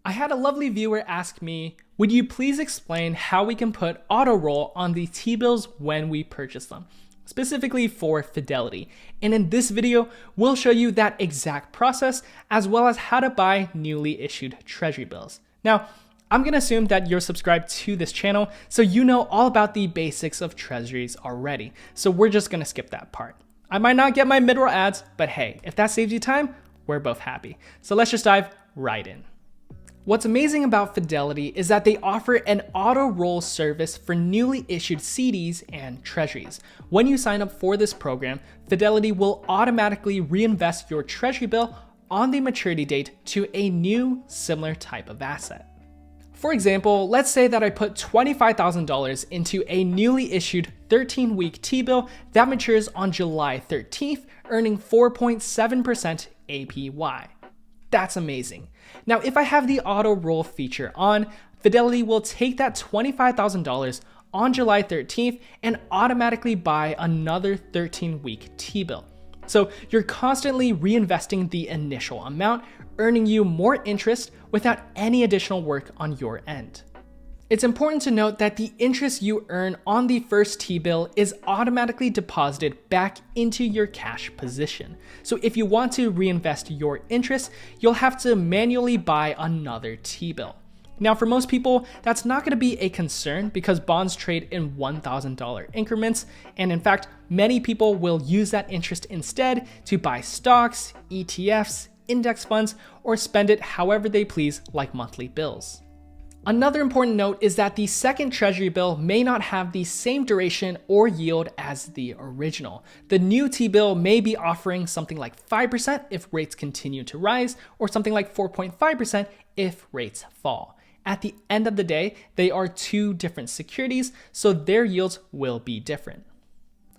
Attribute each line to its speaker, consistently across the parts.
Speaker 1: I had a lovely viewer ask me, would you please explain how we can put auto roll on the T-bills when we purchase them, specifically for Fidelity. And in this video, we'll show you that exact process as well as how to buy newly issued Treasury bills. Now, I'm gonna assume that you're subscribed to this channel, so you know all about the basics of treasuries already. So we're just gonna skip that part. I might not get my mid-roll ads, but hey, if that saves you time, we're both happy. So let's just dive right in. What's amazing about Fidelity is that they offer an auto roll service for newly issued CDs and treasuries. When you sign up for this program, Fidelity will automatically reinvest your treasury bill on the maturity date to a new similar type of asset. For example, let's say that I put $25,000 into a newly issued 13-week T-bill that matures on July 13th, earning 4.7% APY. That's amazing. Now, if I have the auto roll feature on, Fidelity will take that $25,000 on July 13th and automatically buy another 13-week T-bill. So you're constantly reinvesting the initial amount, earning you more interest without any additional work on your end. It's important to note that the interest you earn on the first T-bill is automatically deposited back into your cash position. So if you want to reinvest your interest, you'll have to manually buy another T-bill. Now, for most people, that's not going to be a concern because bonds trade in $1,000 increments. And in fact, many people will use that interest instead to buy stocks, ETFs, index funds, or spend it however they please, like monthly bills. Another important note is that the second Treasury bill may not have the same duration or yield as the original. The new T-bill may be offering something like 5% if rates continue to rise, or something like 4.5% if rates fall. At the end of the day, they are two different securities, so their yields will be different.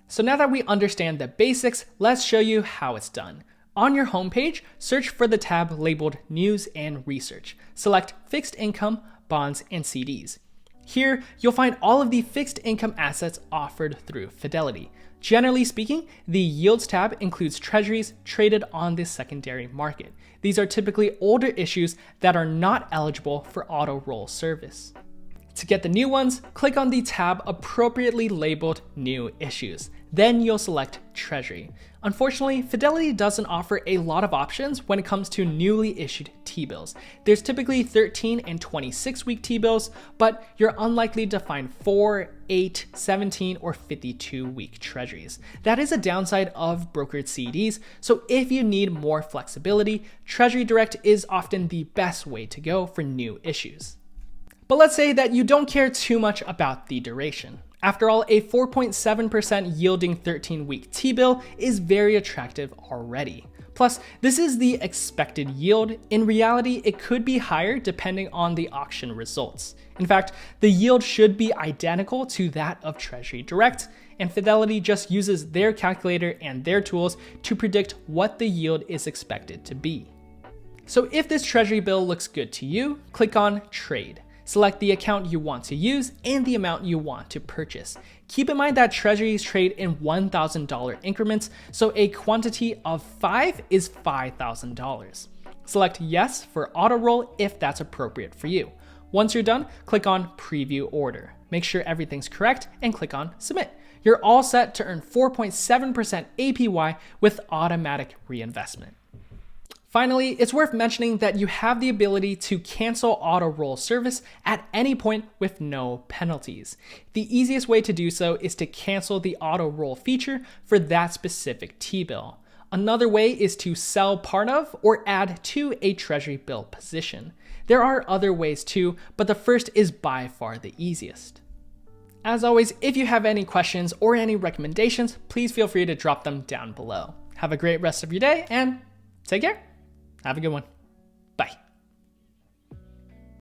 Speaker 1: So now that we understand the basics, let's show you how it's done. On your homepage, search for the tab labeled News and Research. Select Fixed Income, Bonds, and CDs. Here, you'll find all of the fixed income assets offered through Fidelity. Generally speaking, the Yields tab includes treasuries traded on the secondary market. These are typically older issues that are not eligible for auto roll service. To get the new ones, click on the tab appropriately labeled New Issues. Then you'll select Treasury. Unfortunately, Fidelity doesn't offer a lot of options when it comes to newly issued T-bills. There's typically 13 and 26-week T-bills, but you're unlikely to find 4, 8, 17, or 52-week treasuries. That is a downside of brokered CDs, so if you need more flexibility, Treasury Direct is often the best way to go for new issues. But let's say that you don't care too much about the duration. After all, a 4.7% yielding 13-week T-bill is very attractive already. Plus, this is the expected yield. In reality, it could be higher depending on the auction results. In fact, the yield should be identical to that of Treasury Direct, and Fidelity just uses their calculator and their tools to predict what the yield is expected to be. So if this Treasury bill looks good to you, click on Trade. Select the account you want to use and the amount you want to purchase. Keep in mind that treasuries trade in $1,000 increments, so a quantity of 5 is $5,000. Select Yes for auto roll if that's appropriate for you. Once you're done, click on Preview Order. Make sure everything's correct and click on Submit. You're all set to earn 4.7% APY with automatic reinvestment. Finally, it's worth mentioning that you have the ability to cancel auto roll service at any point with no penalties. The easiest way to do so is to cancel the auto roll feature for that specific T-bill. Another way is to sell part of or add to a Treasury bill position. There are other ways too, but the first is by far the easiest. As always, if you have any questions or any recommendations, please feel free to drop them down below. Have a great rest of your day and take care. Have a good one.